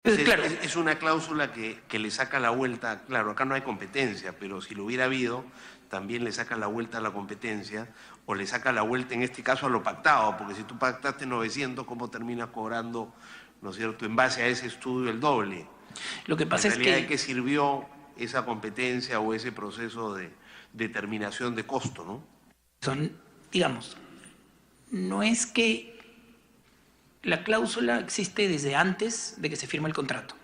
Claro. Es una cláusula que le saca la vuelta. Claro, acá no hay competencia, pero si lo hubiera habido, también le saca la vuelta a la competencia, o le saca la vuelta en este caso a lo pactado, porque si tú pactaste 900, ¿cómo terminas cobrando, no es cierto, en base a ese estudio el doble? Lo que pasa es que... ¿De qué sirvió esa competencia o ese proceso de determinación de costo, no? Son, digamos, no es que la cláusula existe desde antes de que se firme el contrato.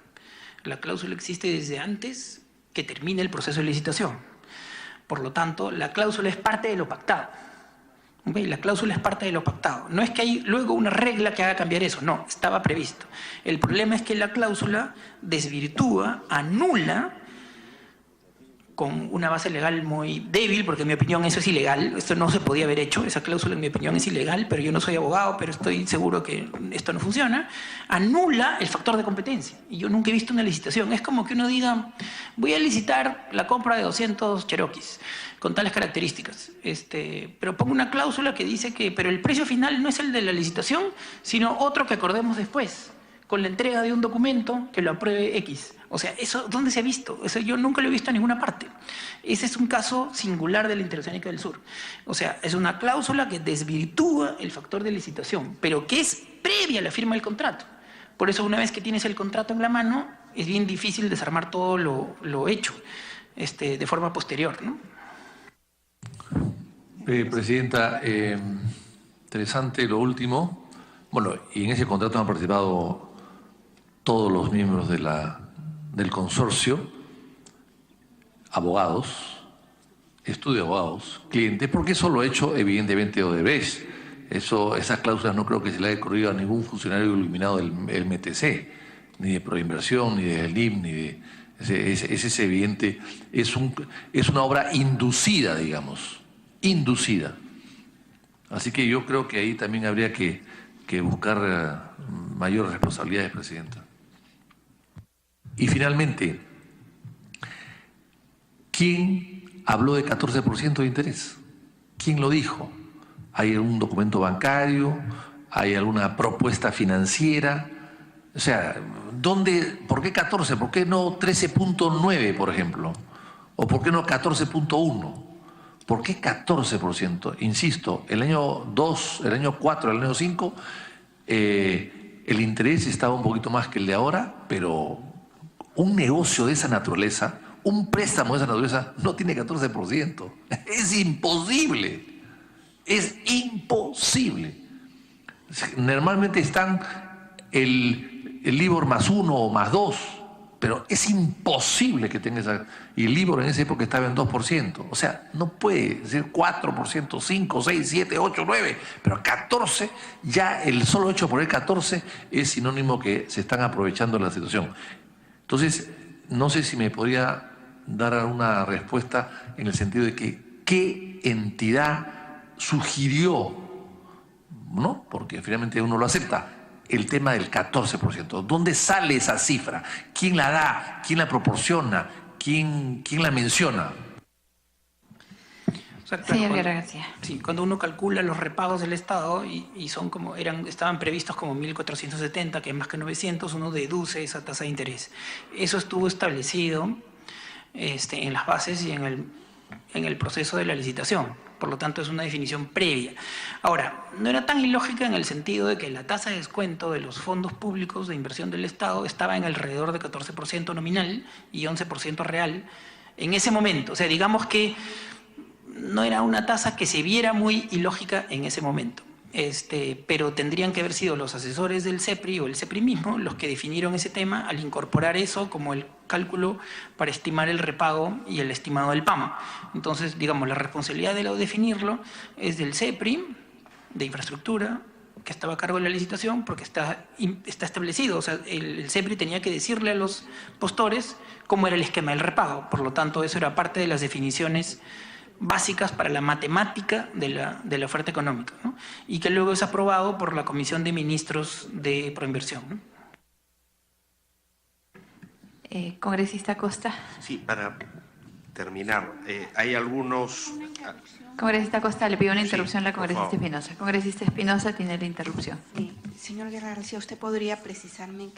La cláusula existe desde antes que termine el proceso de licitación. Por lo tanto, la cláusula es parte de lo pactado. ¿Okay? La cláusula es parte de lo pactado. No es que hay luego una regla que haga cambiar eso, no, estaba previsto. El problema es que la cláusula desvirtúa, anula, con una base legal muy débil, porque en mi opinión eso es ilegal, esto no se podía haber hecho, esa cláusula en mi opinión es ilegal, pero yo no soy abogado, pero estoy seguro que esto no funciona, anula el factor de competencia. Y yo nunca he visto una licitación. Es como que uno diga, voy a licitar la compra de 200 Cherokees con tales características, pero pongo una cláusula que dice que pero el precio final no es el de la licitación, sino otro que acordemos después, con la entrega de un documento que lo apruebe X. O sea, ¿eso dónde se ha visto? Eso yo nunca lo he visto en ninguna parte. Ese es un caso singular de la Interoceánica del Sur. O sea, es una cláusula que desvirtúa el factor de licitación, pero que es previa a la firma del contrato. Por eso, una vez que tienes el contrato en la mano, es bien difícil desarmar todo lo hecho de forma posterior, ¿no? Presidenta, interesante lo último. Bueno, y en ese contrato han participado todos los miembros del consorcio, abogados, estudio de abogados, clientes, porque eso lo ha hecho evidentemente Odebrecht. Esas cláusulas no creo que se le haya ocurrido a ningún funcionario iluminado del MTC, ni de Proinversión, ni del LIM, ni de... Es evidente, es una obra inducida, digamos, inducida. Así que yo creo que ahí también habría que buscar mayores responsabilidades, Presidenta. Y finalmente, ¿quién habló de 14% de interés? ¿Quién lo dijo? ¿Hay algún documento bancario? ¿Hay alguna propuesta financiera? O sea, ¿por qué 14? ¿Por qué no 13.9, por ejemplo? ¿O por qué no 14.1? ¿Por qué 14%? Insisto, el año 2, el año 4, el año 5, el interés estaba un poquito más que el de ahora, pero un negocio de esa naturaleza, un préstamo de esa naturaleza, no tiene 14%. Es imposible. Es imposible. Normalmente están el LIBOR más 1 o más 2, pero es imposible que tenga esa... Y el LIBOR en esa época estaba en 2%. O sea, no puede ser 4%, 5, 6, 7, 8, 9, pero 14, ya el solo hecho por el 14 es sinónimo que se están aprovechando de la situación. Entonces, no sé si me podría dar una respuesta en el sentido de que qué entidad sugirió, ¿no? Porque finalmente uno lo acepta, el tema del 14%. ¿Dónde sale esa cifra? ¿Quién la da? ¿Quién la proporciona? ¿Quién la menciona? O sea, claro, Señor Guerra García. Sí, cuando uno calcula los repagos del Estado y son como estaban previstos como 1.470, que es más que 900, uno deduce esa tasa de interés. Eso estuvo establecido en las bases y en el proceso de la licitación. Por lo tanto, es una definición previa. Ahora, no era tan ilógica en el sentido de que la tasa de descuento de los fondos públicos de inversión del Estado estaba en alrededor de 14% nominal y 11% real en ese momento. O sea, digamos que no era una tasa que se viera muy ilógica en ese momento. Pero tendrían que haber sido los asesores del CEPRI o el CEPRI mismo los que definieron ese tema al incorporar eso como el cálculo para estimar el repago y el estimado del PAMA. Entonces, digamos, la responsabilidad de definirlo es del CEPRI, de infraestructura, que estaba a cargo de la licitación, porque está establecido. O sea, el CEPRI tenía que decirle a los postores cómo era el esquema del repago. Por lo tanto, eso era parte de las definiciones básicas para la matemática de la oferta económica, ¿no? Y que luego es aprobado por la Comisión de Ministros de Proinversión, ¿no? Congresista Costa. Sí, para terminar, hay algunos... Congresista Costa, le pido una interrupción a la por congresista favor. Espinosa. Congresista Espinosa tiene la interrupción. Sí. Señor Guerra García, ¿usted podría precisarme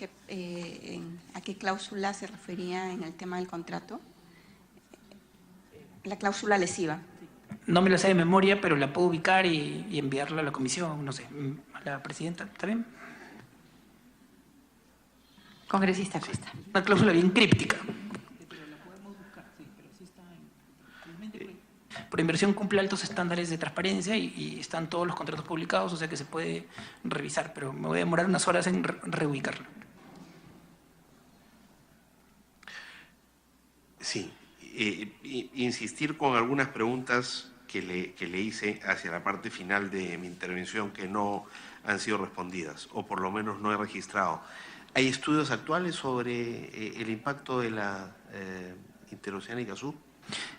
a qué cláusula se refería en el tema del contrato? La cláusula lesiva. No me la sé de memoria, pero la puedo ubicar y enviarla a la comisión, no sé, a la presidenta. ¿Está bien? Congresista Costa. Una cláusula bien críptica. Por inversión cumple altos estándares de transparencia y están todos los contratos publicados, o sea que se puede revisar, pero me voy a demorar unas horas en reubicarlo. Sí, insistir con algunas preguntas que le hice hacia la parte final de mi intervención que no han sido respondidas, o por lo menos no he registrado. ¿Hay estudios actuales sobre el impacto de la Interoceánica Sur?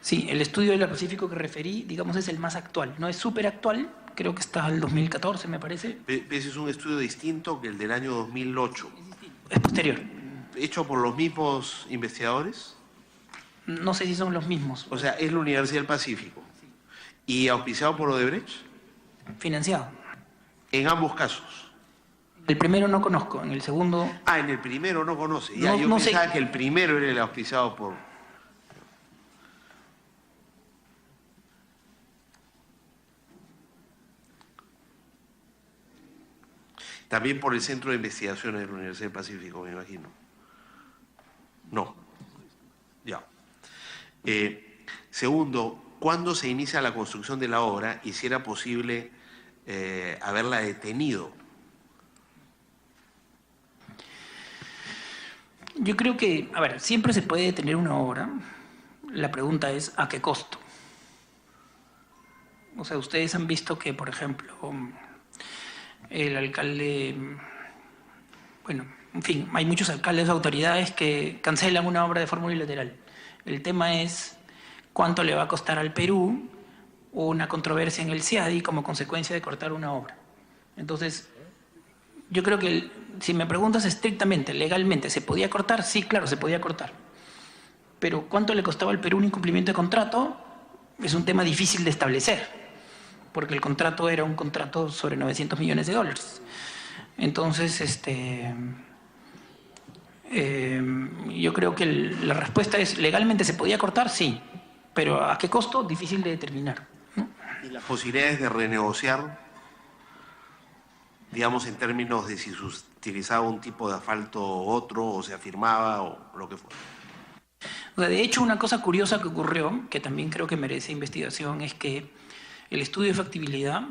Sí, el estudio del Pacífico que referí, digamos, es el más actual. No es súper actual, creo que está al 2014, me parece. Ese es un estudio distinto que el del año 2008. Es posterior. ¿Hecho por los mismos investigadores? No sé si son los mismos. O sea, es la Universidad del Pacífico. ¿Y auspiciado por Odebrecht? Financiado. En ambos casos. El primero no conozco, en el segundo... Ah, en el primero no conoce. Ya, yo pensaba que el primero era el auspiciado por... También por el Centro de Investigaciones de la Universidad del Pacífico, me imagino. No. Ya. Segundo, ¿cuándo se inicia la construcción de la obra y si era posible haberla detenido? Yo creo que, a ver, siempre se puede detener una obra. La pregunta es, ¿a qué costo? O sea, ustedes han visto que, por ejemplo, el alcalde, bueno, en fin, hay muchos alcaldes o autoridades que cancelan una obra de forma unilateral. El tema es cuánto le va a costar al Perú una controversia en el CIADI como consecuencia de cortar una obra. Entonces, yo creo que si me preguntas estrictamente, legalmente, ¿se podía cortar? Sí, claro, se podía cortar. Pero ¿cuánto le costaba al Perú un incumplimiento de contrato? Es un tema difícil de establecer, porque el contrato era un contrato sobre $900 millones. Entonces, yo creo que la respuesta es, ¿legalmente se podía cortar? Sí, pero ¿a qué costo? Difícil de determinar, ¿no? ¿Y las posibilidades de renegociar, digamos, en términos de si se utilizaba un tipo de asfalto u otro, o se afirmaba, o lo que fuera? O sea, de hecho, una cosa curiosa que ocurrió, que también creo que merece investigación, es que el estudio de factibilidad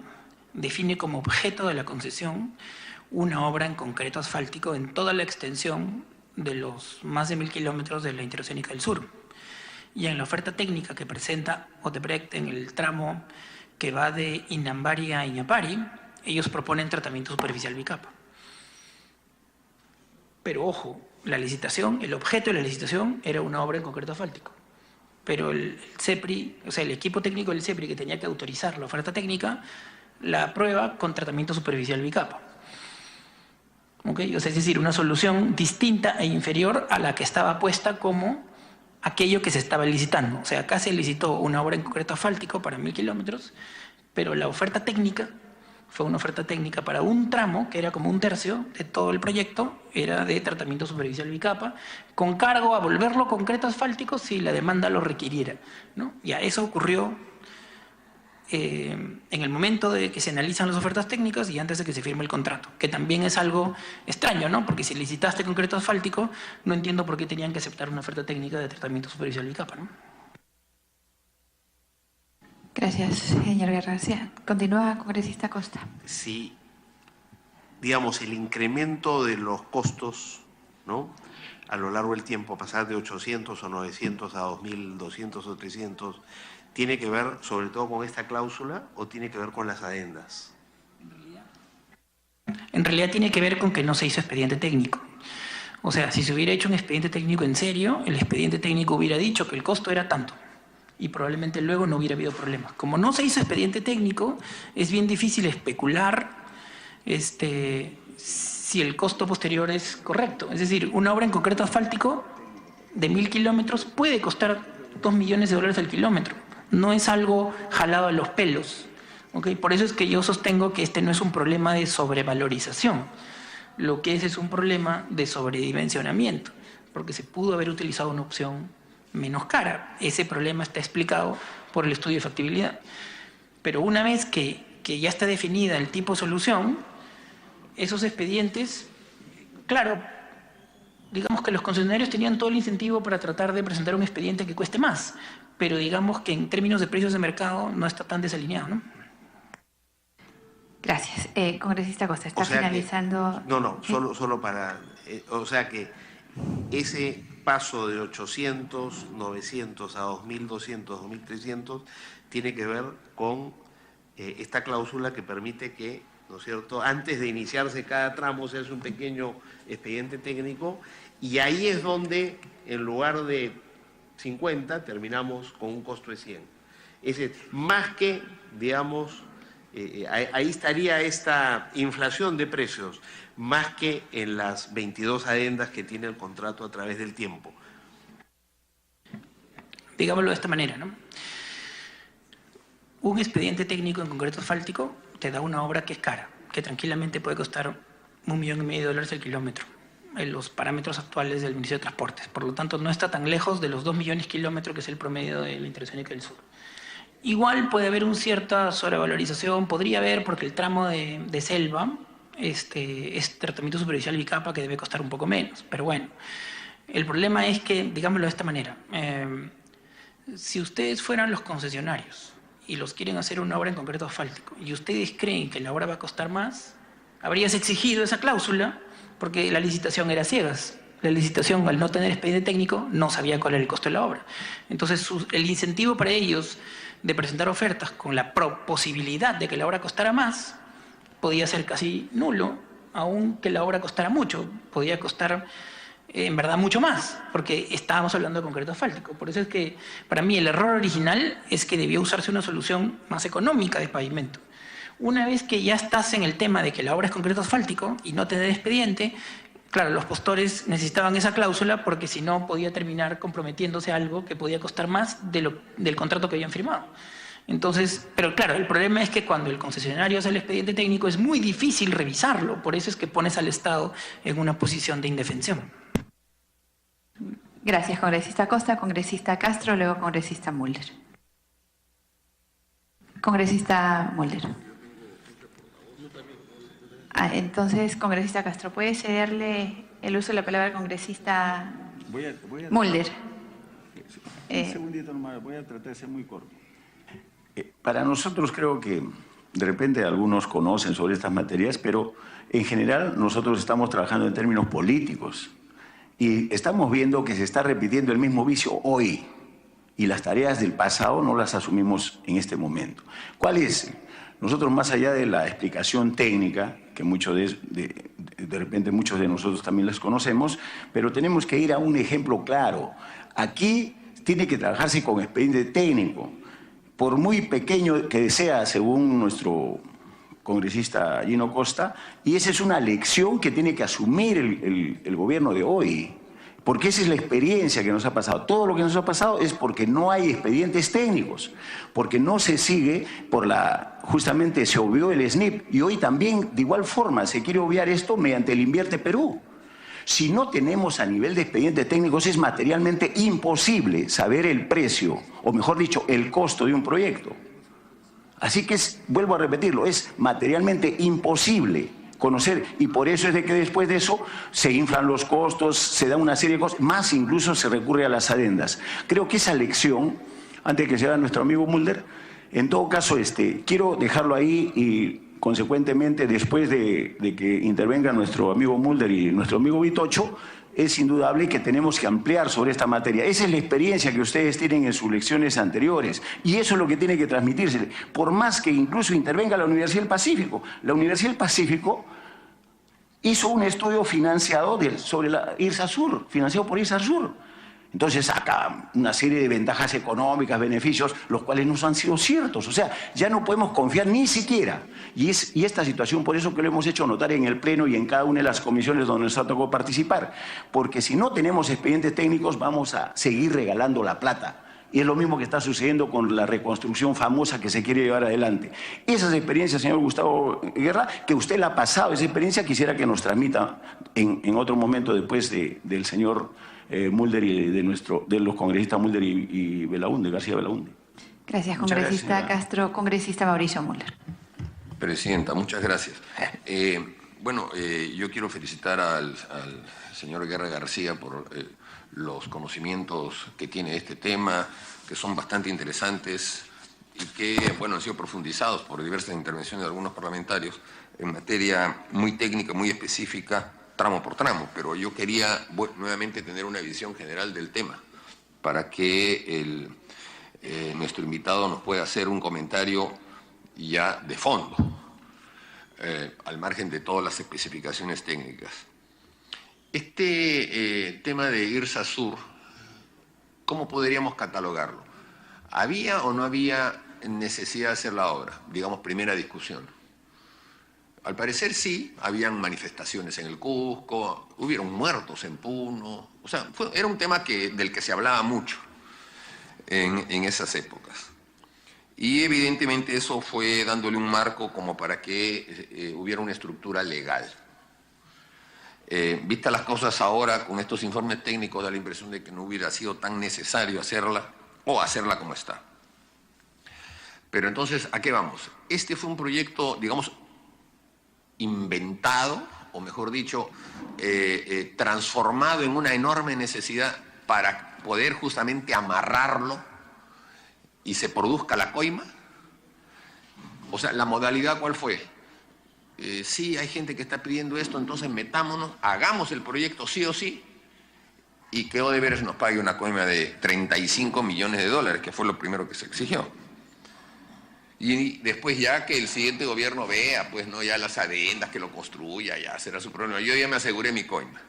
define como objeto de la concesión una obra en concreto asfáltico en toda la extensión de los más de 1000 kilómetros de la Interoceánica del Sur. Y en la oferta técnica que presenta Odebrecht en el tramo que va de Inambari a Iñapari, ellos proponen tratamiento superficial bicapa. Pero ojo, la licitación, el objeto de la licitación era una obra en concreto asfáltico. Pero el CEPRI, o sea, el equipo técnico del CEPRI que tenía que autorizar la oferta técnica, la aprueba con tratamiento superficial bicapa. ¿Okay? O sea, es decir, una solución distinta e inferior a la que estaba puesta como aquello que se estaba licitando. O sea, acá se licitó una obra en concreto asfáltico para 1000 kilómetros, pero la oferta técnica fue una oferta técnica para un tramo, que era como un tercio de todo el proyecto, era de tratamiento superficial bicapa, con cargo a volverlo concreto asfáltico si la demanda lo requiriera, ¿no? Y a eso ocurrió en el momento de que se analizan las ofertas técnicas y antes de que se firme el contrato, que también es algo extraño, ¿no? Porque si licitaste concreto asfáltico, no entiendo por qué tenían que aceptar una oferta técnica de tratamiento superficial bicapa, ¿no? Gracias, señor Guerra García. Continúa, congresista Costa. Sí, digamos, el incremento de los costos, ¿no?, a lo largo del tiempo, pasar de 800 o 900 a 2.200 o 300, ¿tiene que ver sobre todo con esta cláusula o tiene que ver con las adendas? En realidad tiene que ver con que no se hizo expediente técnico. O sea, si se hubiera hecho un expediente técnico en serio, el expediente técnico hubiera dicho que el costo era tanto y probablemente luego no hubiera habido problemas. Como no se hizo expediente técnico, es bien difícil especular si el costo posterior es correcto. Es decir, una obra en concreto asfáltico de 1000 kilómetros puede costar $2 millones al kilómetro. No es algo jalado a los pelos. ¿Okay? Por eso es que yo sostengo que este no es un problema de sobrevalorización. Lo que es un problema de sobredimensionamiento, porque se pudo haber utilizado una opción menos cara. Ese problema está explicado por el estudio de factibilidad. Pero una vez que ya está definida el tipo de solución, esos expedientes, claro, digamos que los concesionarios tenían todo el incentivo para tratar de presentar un expediente que cueste más, pero digamos que en términos de precios de mercado no está tan desalineado, ¿no? Gracias. Congresista Costa, está finalizando. Solo para... o sea que ese paso de 800, 900 a 2.200, 2.300 tiene que ver con esta cláusula que permite que, ¿no es cierto?, antes de iniciarse cada tramo se hace un pequeño expediente técnico y ahí es donde, en lugar de 50, terminamos con un costo de 100. Más que, digamos, ahí estaría esta inflación de precios, más que en las 22 adendas que tiene el contrato a través del tiempo. Digámoslo de esta manera, ¿no? Un expediente técnico en concreto asfáltico te da una obra que es cara, que tranquilamente puede costar $1,5 millones el kilómetro, en los parámetros actuales del Ministerio de Transportes. Por lo tanto, no está tan lejos de los 2 millones de kilómetros que es el promedio de la Interoceánica del Sur. Igual puede haber una cierta sobrevalorización, podría haber, porque el tramo de selva es tratamiento superficial bicapa que debe costar un poco menos. Pero bueno, el problema es que, digámoslo de esta manera, si ustedes fueran los concesionarios y los quieren hacer una obra en concreto asfáltico y ustedes creen que la obra va a costar más, habrías exigido esa cláusula porque la licitación era ciegas. La licitación, al no tener expediente técnico, no sabía cuál era el costo de la obra. Entonces, el incentivo para ellos de presentar ofertas con la posibilidad de que la obra costara más podía ser casi nulo, aunque la obra costara mucho. Podía costar, en verdad, mucho más, porque estábamos hablando de concreto asfáltico. Por eso es que, para mí, el error original es que debió usarse una solución más económica de pavimento. Una vez que ya estás en el tema de que la obra es concreto asfáltico y no tener expediente, claro, los postores necesitaban esa cláusula porque si no podía terminar comprometiéndose a algo que podía costar más del contrato que habían firmado. Entonces, pero claro, el problema es que cuando el concesionario hace el expediente técnico es muy difícil revisarlo, por eso es que pones al Estado en una posición de indefensión. Gracias, congresista Costa. Congresista Castro, luego congresista Mulder. Congresista Mulder. Entonces, congresista Castro, ¿puede cederle el uso de la palabra al congresista Mulder? Un segundito nomás, voy a tratar de ser muy corto. Para nosotros creo que de repente algunos conocen sobre estas materias, pero en general nosotros estamos trabajando en términos políticos y estamos viendo que se está repitiendo el mismo vicio hoy y las tareas del pasado no las asumimos en este momento. ¿Cuál es? Nosotros, más allá de la explicación técnica, que de repente muchos de nosotros también las conocemos, pero tenemos que ir a un ejemplo claro. Aquí tiene que trabajarse con expediente técnico, por muy pequeño que sea, según nuestro congresista Gino Costa, y esa es una lección que tiene que asumir el gobierno de hoy. Porque esa es la experiencia que nos ha pasado. Todo lo que nos ha pasado es porque no hay expedientes técnicos, porque no se sigue justamente se obvió el SNIP y hoy también de igual forma se quiere obviar esto mediante el Invierte Perú. Si no tenemos a nivel de expedientes técnicos es materialmente imposible saber el precio, o mejor dicho, el costo de un proyecto. Así que vuelvo a repetirlo, es materialmente imposible conocer, y por eso es de que después de eso se inflan los costos, se da una serie de cosas, más incluso se recurre a las adendas. Creo que esa lección, antes de que se haga nuestro amigo Mulder, en todo caso quiero dejarlo ahí y consecuentemente después de que intervenga nuestro amigo Mulder y nuestro amigo Vitocho, es indudable que tenemos que ampliar sobre esta materia. Esa es la experiencia que ustedes tienen en sus lecciones anteriores y eso es lo que tiene que transmitirse. Por más que incluso intervenga la Universidad del Pacífico. La Universidad del Pacífico hizo un estudio financiado sobre la IRSASUR, financiado por IRSASUR. Entonces saca una serie de ventajas económicas, beneficios, los cuales no han sido ciertos. O sea, ya no podemos confiar ni siquiera. Y esta situación, por eso que lo hemos hecho notar en el Pleno y en cada una de las comisiones donde nos ha tocado participar. Porque si no tenemos expedientes técnicos, vamos a seguir regalando la plata. Y es lo mismo que está sucediendo con la reconstrucción famosa que se quiere llevar adelante. Esas experiencias, señor Gustavo Guerra, que usted la ha pasado, esa experiencia quisiera que nos transmita en otro momento después del señor Mulder y de los congresistas Mulder y Belaúnde, García Belaúnde. Gracias, congresista Castro. Congresista Mauricio Mulder. Presidenta, muchas gracias. Yo quiero felicitar al señor Guerra García por los conocimientos que tiene de este tema, que son bastante interesantes y que, han sido profundizados por diversas intervenciones de algunos parlamentarios en materia muy técnica, muy específica, tramo por tramo. Pero yo quería nuevamente tener una visión general del tema para que nuestro invitado nos pueda hacer un comentario ya de fondo, al margen de todas las especificaciones técnicas. Este tema de IRSA Sur, ¿cómo podríamos catalogarlo? ¿Había o no había necesidad de hacer la obra? Digamos, primera discusión. Al parecer sí, habían manifestaciones en el Cusco, hubieron muertos en Puno, era un tema del que se hablaba mucho en esas épocas. Y evidentemente eso fue dándole un marco como para que hubiera una estructura legal. Vistas las cosas ahora, con estos informes técnicos, da la impresión de que no hubiera sido tan necesario hacerla o hacerla como está. Pero entonces, ¿a qué vamos? Este fue un proyecto, digamos, inventado, o mejor dicho, transformado en una enorme necesidad para poder justamente amarrarlo y se produzca la coima. O sea, ¿la modalidad cuál fue? Sí, hay gente que está pidiendo esto, entonces metámonos, hagamos el proyecto sí o sí, y que Odebrecht nos pague una coima de 35 millones de dólares, que fue lo primero que se exigió. Y después ya que el siguiente gobierno vea, pues no, ya las adendas, que lo construya, ya será su problema. Yo ya me aseguré mi coima.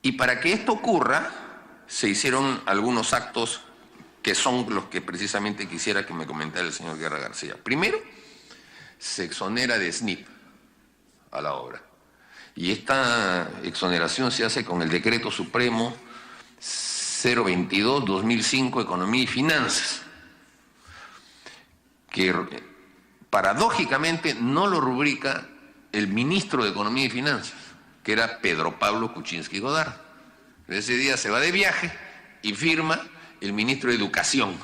Y para que esto ocurra, se hicieron algunos actos que son los que precisamente quisiera que me comentara el señor Guerra García. Primero, se exonera de SNIP a la obra. Y esta exoneración se hace con el Decreto Supremo 022-2005, Economía y Finanzas, que paradójicamente no lo rubrica el ministro de Economía y Finanzas, que era Pedro Pablo Kuczynski Godard. Ese día se va de viaje y firma el ministro de Educación,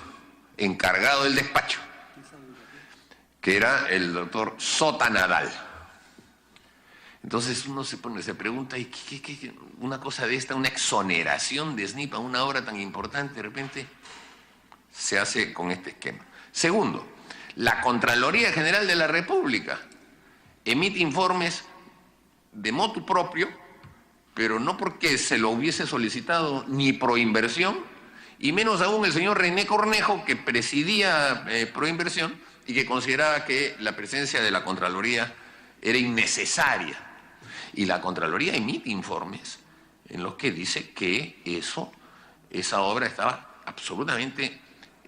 encargado del despacho, que era el doctor Sota Nadal. Entonces uno se pregunta, ¿y qué una cosa de esta, una exoneración de SNIP a una obra tan importante, de repente se hace con este esquema? Segundo, la Contraloría General de la República emite informes de motu propio, pero no porque se lo hubiese solicitado ni Proinversión, y menos aún el señor René Cornejo, que presidía Proinversión y que consideraba que la presencia de la Contraloría era innecesaria. Y la Contraloría emite informes en los que dice que esa obra estaba absolutamente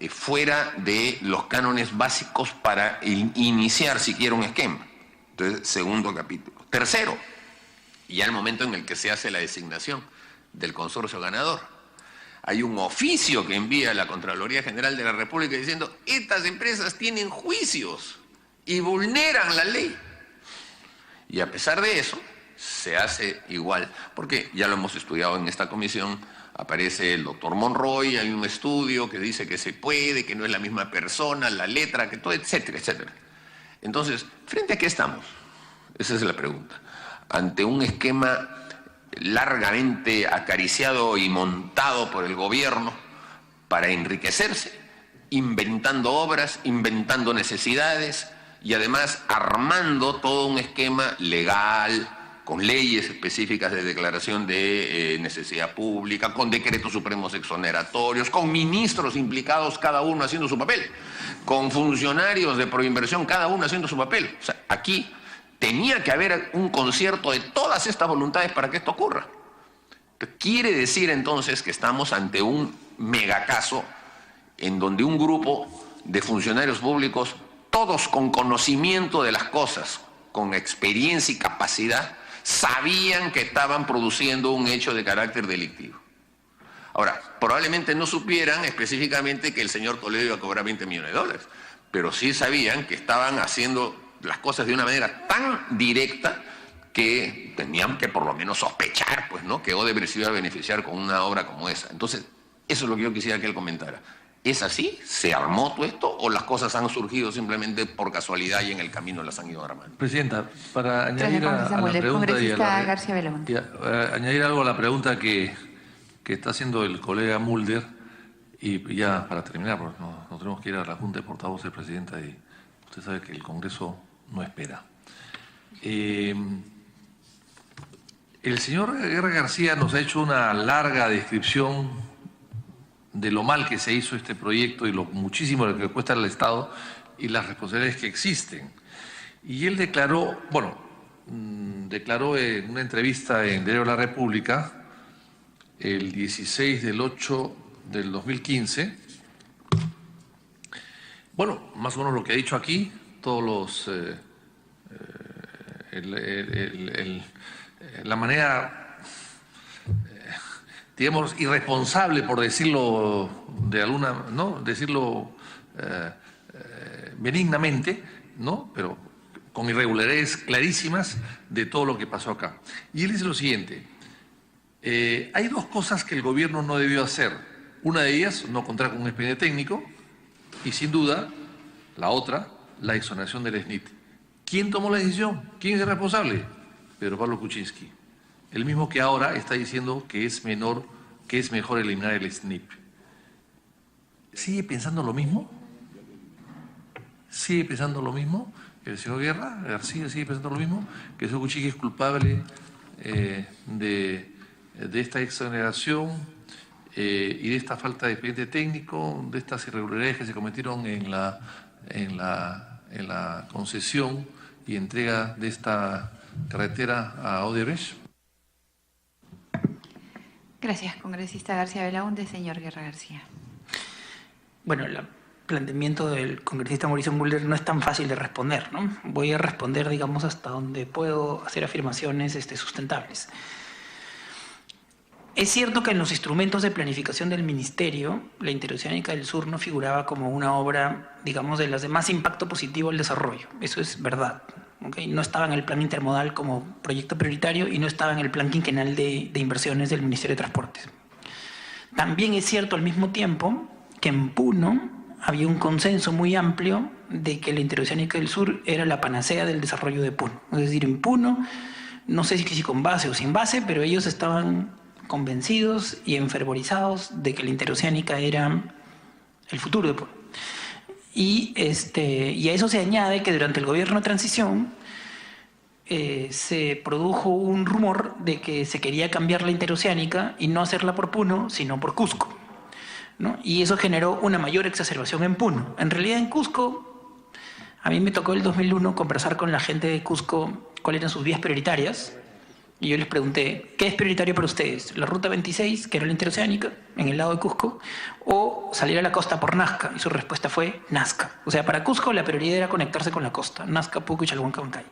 fuera de los cánones básicos para iniciar siquiera un esquema. Entonces, segundo capítulo. Tercero, ya el momento en el que se hace la designación del consorcio ganador. Hay un oficio que envía la Contraloría General de la República diciendo: estas empresas tienen juicios y vulneran la ley. Y a pesar de eso, se hace igual, porque ya lo hemos estudiado en esta comisión, aparece el doctor Monroy, hay un estudio que dice que se puede, que no es la misma persona, la letra, que todo, etcétera, etcétera. Entonces, ¿frente a qué estamos? Esa es la pregunta. Ante un esquema largamente acariciado y montado por el gobierno para enriquecerse, inventando obras, inventando necesidades y además armando todo un esquema legal, con leyes específicas de declaración de necesidad pública, con decretos supremos exoneratorios, con ministros implicados cada uno haciendo su papel, con funcionarios de Proinversión cada uno haciendo su papel. O sea, aquí tenía que haber un concierto de todas estas voluntades para que esto ocurra. Quiere decir entonces que estamos ante un megacaso en donde un grupo de funcionarios públicos, todos con conocimiento de las cosas, con experiencia y capacidad, sabían que estaban produciendo un hecho de carácter delictivo. Ahora, probablemente no supieran específicamente que el señor Toledo iba a cobrar 20 millones de dólares, pero sí sabían que estaban haciendo las cosas de una manera tan directa que tenían que por lo menos sospechar, pues, ¿no?, que Odebrecht iba a beneficiar con una obra como esa. Entonces, eso es lo que yo quisiera que él comentara. ¿Es así? ¿Se armó todo esto o las cosas han surgido simplemente por casualidad y en el camino las han ido armando? Presidenta, para añadir a la pregunta añadir algo a la pregunta que está haciendo el colega Mulder, y ya para terminar, porque nos tenemos que ir a la Junta de Portavoces, Presidenta, y usted sabe que el Congreso no espera. El señor Guerra García nos ha hecho una larga descripción de lo mal que se hizo este proyecto y lo muchísimo que cuesta al Estado y las responsabilidades que existen. Y él declaró, declaró en una entrevista en Diario de la República el 16/8/2015, más o menos lo que ha dicho aquí, todos los la manera, digamos, irresponsable, por decirlo de alguna, ¿no?, decirlo benignamente, ¿no?, pero con irregularidades clarísimas de todo lo que pasó acá. Y él dice lo siguiente: hay dos cosas que el gobierno no debió hacer. Una de ellas, no contar con un expediente técnico, y sin duda, la otra, la exoneración del SNIT. ¿Quién tomó la decisión? ¿Quién es el responsable? Pedro Pablo Kuczynski. El mismo que ahora está diciendo que es mejor eliminar el SNIP. ¿Sigue pensando lo mismo? ¿Sigue pensando lo mismo? El señor Guerra García sigue pensando lo mismo, que el señor Kuczynski es culpable de esta exoneración y de esta falta de expediente técnico, de estas irregularidades que se cometieron en la concesión y entrega de esta carretera a Odebrecht. Gracias, congresista García Belaúnde. Señor Guerra García. Bueno, el planteamiento del congresista Mauricio Mulder no es tan fácil de responder, ¿no? Voy a responder, digamos, hasta donde puedo hacer afirmaciones sustentables. Es cierto que en los instrumentos de planificación del Ministerio, la Interoceánica del Sur no figuraba como una obra, digamos, de las de más impacto positivo al desarrollo. Eso es verdad. ¿Okay? No estaba en el plan intermodal como proyecto prioritario y no estaba en el plan quinquenal de inversiones del Ministerio de Transportes. También es cierto al mismo tiempo que en Puno había un consenso muy amplio de que la Interoceánica del Sur era la panacea del desarrollo de Puno. Es decir, en Puno, no sé si con base o sin base, pero ellos estaban convencidos y enfervorizados de que la Interoceánica era el futuro de Puno. Y a eso se añade que durante el gobierno de transición se produjo un rumor de que se quería cambiar la Interoceánica y no hacerla por Puno, sino por Cusco, ¿no? Y eso generó una mayor exacerbación en Puno. En realidad en Cusco, a mí me tocó el 2001 conversar con la gente de Cusco cuáles eran sus vías prioritarias. Y yo les pregunté, ¿qué es prioritario para ustedes? ¿La ruta 26, que era la Interoceánica, en el lado de Cusco, o salir a la costa por Nazca? Y su respuesta fue Nazca. O sea, para Cusco la prioridad era conectarse con la costa, Nazca, Puco y Chalhuancahuancay.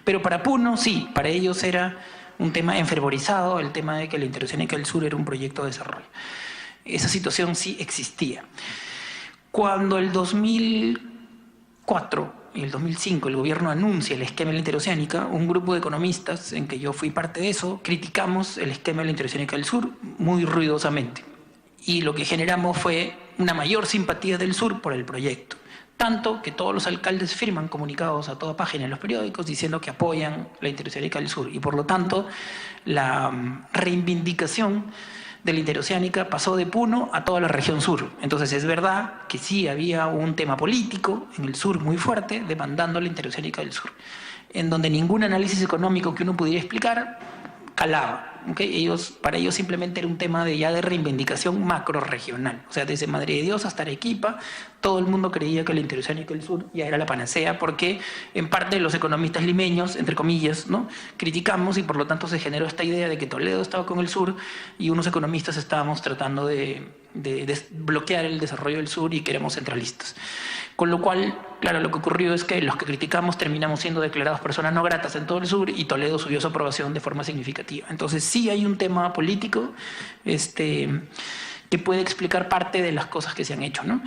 Pero para Puno, sí, para ellos era un tema enfervorizado, el tema de que la Interoceánica del Sur era un proyecto de desarrollo. Esa situación sí existía. Cuando el 2004 y el 2005 el gobierno anuncia el esquema de la Interoceánica, un grupo de economistas, en que yo fui parte de eso, criticamos el esquema de la Interoceánica del Sur muy ruidosamente. Y lo que generamos fue una mayor simpatía del Sur por el proyecto. Tanto que todos los alcaldes firman comunicados a toda página en los periódicos diciendo que apoyan la Interoceánica del Sur. Y por lo tanto, la reivindicación de la Interoceánica pasó de Puno a toda la región sur. Entonces es verdad que sí había un tema político en el sur muy fuerte demandando la Interoceánica del Sur, en donde ningún análisis económico que uno pudiera explicar calaba. ¿Okay? Para ellos simplemente era un tema de reivindicación macro-regional. O sea, desde Madre de Dios hasta Arequipa, todo el mundo creía que la Interoceánica del Sur ya era la panacea, porque en parte los economistas limeños, entre comillas, ¿no?, criticamos, y por lo tanto se generó esta idea de que Toledo estaba con el sur y unos economistas estábamos tratando de bloquear el desarrollo del sur y que éramos centralistas. Con lo cual, claro, lo que ocurrió es que los que criticamos terminamos siendo declarados personas no gratas en todo el sur y Toledo subió su aprobación de forma significativa. Entonces sí hay un tema político que puede explicar parte de las cosas que se han hecho, ¿no?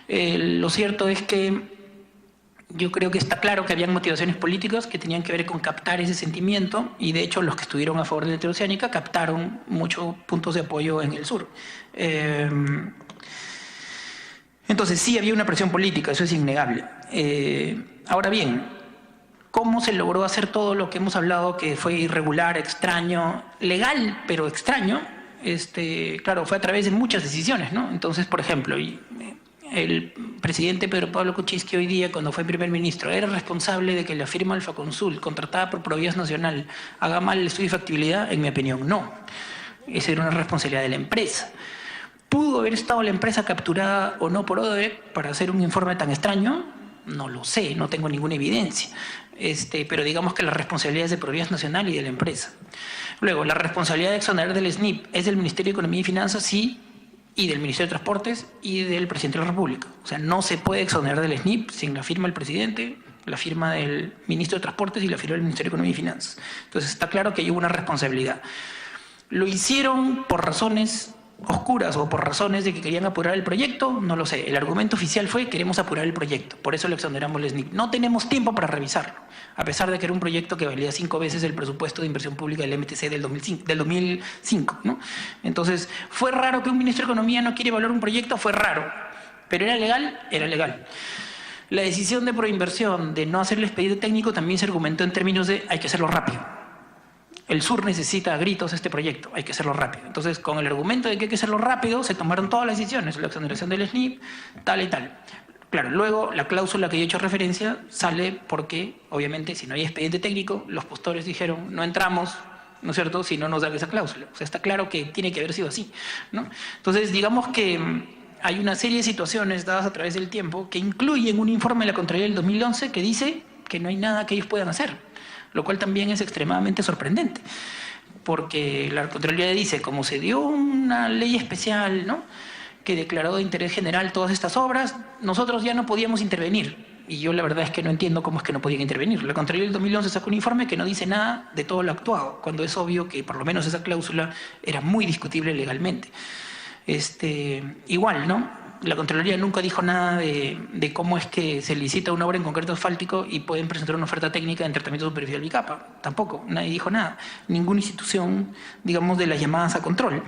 Lo cierto es que yo creo que está claro que habían motivaciones políticas que tenían que ver con captar ese sentimiento, y de hecho los que estuvieron a favor de la interoceánica captaron muchos puntos de apoyo en el sur. Entonces sí había una presión política, eso es innegable. Ahora bien, ¿cómo se logró hacer todo lo que hemos hablado, que fue irregular, extraño, legal, pero extraño? Claro, fue a través de muchas decisiones, ¿no? Entonces, por ejemplo, el presidente Pedro Pablo Kuczynski hoy día, cuando fue primer ministro, ¿era responsable de que la firma Alfa Consul, contratada por Provías Nacional, haga mal el estudio de factibilidad? En mi opinión, no. Esa era una responsabilidad de la empresa. ¿Pudo haber estado la empresa capturada o no por Odebrecht para hacer un informe tan extraño? No lo sé, no tengo ninguna evidencia. Pero digamos que la responsabilidad es de Provías Nacional y de la empresa. Luego, la responsabilidad de exonerar del SNIP es del Ministerio de Economía y Finanzas, sí, y del Ministerio de Transportes y del Presidente de la República. O sea, no se puede exonerar del SNIP sin la firma del presidente, la firma del Ministro de Transportes y la firma del Ministerio de Economía y Finanzas. Entonces está claro que hay una responsabilidad. ¿Lo hicieron por razones oscuras o por razones de que querían apurar el proyecto? No lo sé. El argumento oficial fue: queremos apurar el proyecto, por eso lo exoneramos del SNIP. No tenemos tiempo para revisarlo, a pesar de que era un proyecto que valía 5 veces el presupuesto de inversión pública del MTC del 2005, ¿no? Entonces, ¿fue raro que un ministro de Economía no quiere evaluar un proyecto? Fue raro. ¿Pero era legal? Era legal. La decisión de Proinversión de no hacer el expediente técnico también se argumentó en términos de: hay que hacerlo rápido. El sur necesita a gritos este proyecto, hay que hacerlo rápido. Entonces, con el argumento de que hay que hacerlo rápido, se tomaron todas las decisiones, la exoneración del SNIP, tal y tal. Claro, luego la cláusula que yo he hecho referencia sale porque, obviamente, si no hay expediente técnico, los postores dijeron: no entramos, ¿no es cierto?, si no nos dan esa cláusula. O sea, está claro que tiene que haber sido así, ¿no? Entonces, digamos que hay una serie de situaciones dadas a través del tiempo que incluyen un informe de la Contraloría del 2011 que dice que no hay nada que ellos puedan hacer, lo cual también es extremadamente sorprendente, porque la Contraloría dice: como se dio una ley especial, ¿no?, que declaró de interés general todas estas obras, nosotros ya no podíamos intervenir. Y yo la verdad es que no entiendo cómo es que no podían intervenir. La Contraloría del 2011 sacó un informe que no dice nada de todo lo actuado, cuando es obvio que por lo menos esa cláusula era muy discutible legalmente. Igual, ¿no? La Contraloría nunca dijo nada de cómo es que se licita una obra en concreto asfáltico y pueden presentar una oferta técnica en tratamiento superficial bicapa. Tampoco, nadie dijo nada. Ninguna institución, digamos, de las llamadas a control.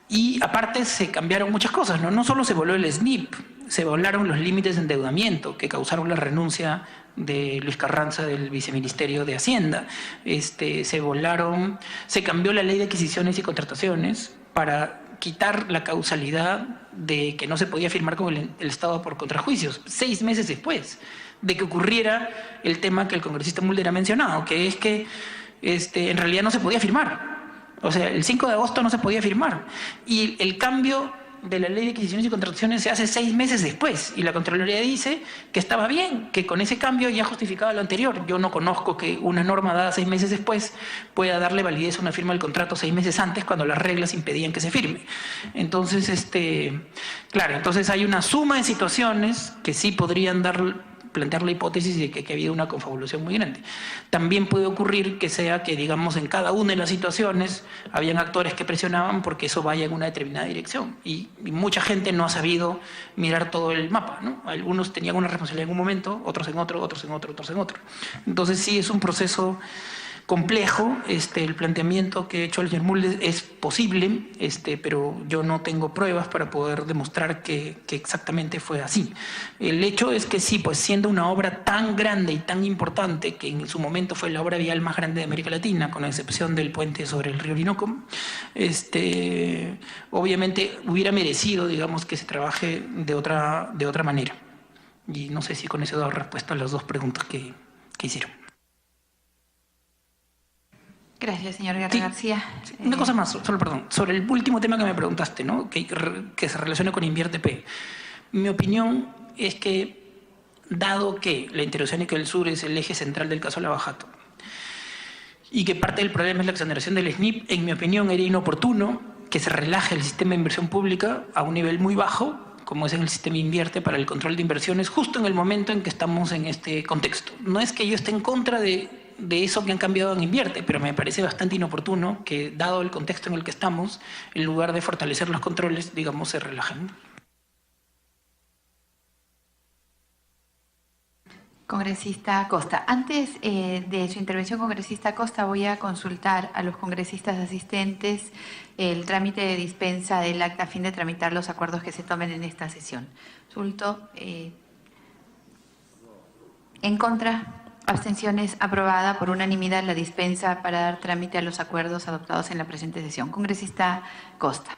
Y aparte se cambiaron muchas cosas, ¿no? No solo se voló el SNIP, se volaron los límites de endeudamiento que causaron la renuncia de Luis Carranza del Viceministerio de Hacienda. Se cambió la ley de adquisiciones y contrataciones para quitar la causalidad de que no se podía firmar con el Estado por contrajuicios, 6 meses después de que ocurriera el tema que el congresista Mulder ha mencionado, que es que en realidad no se podía firmar. O sea, el 5 de agosto no se podía firmar. Y el cambio de la ley de adquisiciones y contrataciones se hace 6 meses después. Y la Contraloría dice que estaba bien, que con ese cambio ya justificaba lo anterior. Yo no conozco que una norma dada 6 meses después pueda darle validez a una firma del contrato 6 meses antes, cuando las reglas impedían que se firme. Entonces, claro, entonces hay una suma de situaciones que sí podrían plantear la hipótesis de que ha habido una confabulación muy grande. También puede ocurrir que sea que, digamos, en cada una de las situaciones habían actores que presionaban porque eso vaya en una determinada dirección, y mucha gente no ha sabido mirar todo el mapa, ¿no? Algunos tenían una responsabilidad en un momento, otros en otro, otros en otro, otros en otro. Entonces sí es un proceso complejo. El planteamiento que ha hecho el señor Mulder es posible, pero yo no tengo pruebas para poder demostrar que exactamente fue así. El hecho es que sí, pues siendo una obra tan grande y tan importante, que en su momento fue la obra vial más grande de América Latina, con la excepción del puente sobre el río Orinoco, obviamente hubiera merecido, digamos, que se trabaje de otra manera. Y no sé si con eso he dado respuesta a las 2 preguntas que hicieron. Gracias, señor Guerra García. Una cosa más, solo perdón, sobre el último tema que me preguntaste, ¿no?, que se relaciona con Invierte-P. Mi opinión es que, dado que la interoceánica del sur es el eje central del caso Lava Jato, y que parte del problema es la exoneración del SNIP, en mi opinión era inoportuno que se relaje el sistema de inversión pública a un nivel muy bajo, como es en el sistema Invierte, para el control de inversiones, justo en el momento en que estamos en este contexto. No es que yo esté en contra de de eso que han cambiado en invierte, pero me parece bastante inoportuno que, dado el contexto en el que estamos, en lugar de fortalecer los controles, digamos, se relajen. Congresista Costa. Antes de su intervención, congresista Costa, voy a consultar a los congresistas asistentes el trámite de dispensa del acta a fin de tramitar los acuerdos que se tomen en esta sesión. Consulto. En contra, abstenciones, aprobada por unanimidad la dispensa para dar trámite a los acuerdos adoptados en la presente sesión. Congresista Costa.